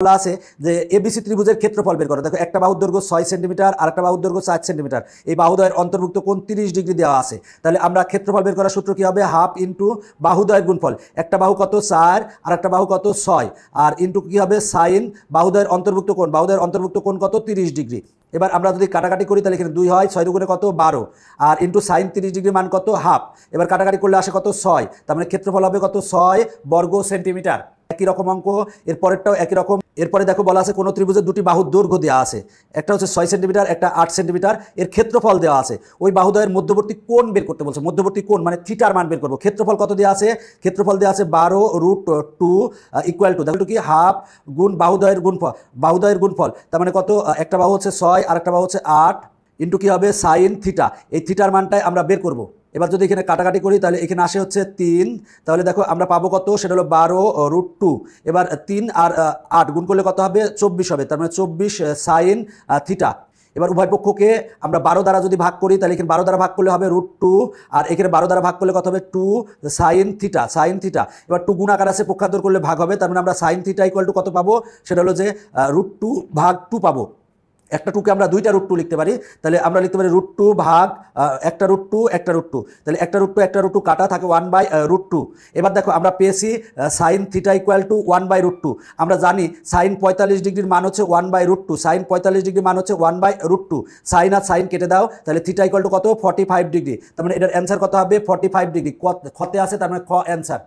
বলা আছে যে এবিসি ত্রিভুজের ক্ষেত্রফল বের করো। দেখো একটা বাহুর দৈর্ঘ্য 6 সেন্টিমিটার আর একটা বাহুর দৈর্ঘ্য 4 সেন্টিমিটার, এই বাহুদ্বয়ের অন্তর্ভুক্ত কোণ 30 ডিগ্রি দেওয়া আছে। তাহলে আমরা ক্ষেত্রফল বের করার সূত্র কি হবে? হাফ ইন্টু বাহুদ্বয়ের গুণফল। একটা বাহু কত 4 আর একটা বাহু কত 6, আর ইন্টু কি হবে সাইন বাহুদ্বয়ের অন্তর্ভুক্ত কোণ, বাহুদ্বয়ের অন্তর্ভুক্ত কোণ কত 30 ডিগ্রি। এবার আমরা যদি কাটাকাটি করি তাহলে এখানে 2 হয়, 6 দুগুণে কত 12, আর ইন্টু সাইন 30 ডিগ্রি মান কত হাফ। এবার কাটাকাটি করলে আসে কত 6, তার মানে ক্ষেত্রফল হবে কত 6 বর্গ সেন্টিমিটার। একই রকম অঙ্ক এর পরেরটাও একই রকম। এরপরে দেখো বলা আছে কোনো ত্রিভুজের দুটি বাহুর দৈর্ঘ্য দেওয়া আছে, একটা হচ্ছে 6 সেন্টিমিটার একটা 8 সেন্টিমিটার, এর ক্ষেত্রফল দেওয়া আছে। ওই বাহুদ্বয়ের মধ্যবর্তী কোণ বের করতে বলছে, মধ্যবর্তী কোণ মানে থিটার মান বের করবো। ক্ষেত্রফল কত দেওয়া আছে? ক্ষেত্রফল দেওয়া আছে 12√2 ইকুয়াল টু দেখো কি হাফ গুণ বাহুদ্বয়ের গুণফল, বাহুদ্বয়ের গুণফল তার মানে কত, একটা বাহু হচ্ছে 6 আর একটা বাহু হচ্ছে 8 ইন্টু কি হবে সাইন থিটা, এই থিটার মানটাই আমরা বের করব। এবার যদি এখানে কাটাকাটি করি তাহলে এখানে আসে হচ্ছে 3, তাহলে দেখো আমরা পাবো কত, সেটা হলো 12√2। এবার 3 আর 8 গুণ করলে কত হবে 24 হবে, তার মানে 24 সাইন থিটা। এবার উভয় পক্ষকে আমরা 12 দ্বারা যদি ভাগ করি তাহলে এখানে 12 দ্বারা ভাগ করলে হবে √2, আর এখানে 12 দ্বারা ভাগ করলে কত হবে 2 সাইন থিটা, সাইন থিটা। এবার 2 গুণাকার আছে পক্ষান্তর করলে ভাগ হবে, তার মানে আমরা সাইন থিটা ইকুয়াল টু কত পাবো, সেটা হলো যে √2 ভাগ 2 পাবো। একটা টুকে আমরা দুইটা √2 লিখতে পারি, তাহলে আমরা লিখতে পারি √2 ভাগ একটা √2 একটা √2, তাহলে একটা √2 কাটা থাকে 1/√2। এবার দেখো আমরা পেয়েছি সাইন থিটা ইকুয়াল টু 1/√2। আমরা জানি সাইন 45 ডিগ্রির মান হচ্ছে 1/√2, সাইন 45 ডিগ্রির মান হচ্ছে 1/√2। সাইন আর সাইন কেটে দাও, তাহলে থিটা ইকুয়াল টু কত 45 ডিগ্রি, তার মানে এটার অ্যান্সার কত হবে 45 ডিগ্রি। খতে আছে, তার মানে খ অ্যান্সার।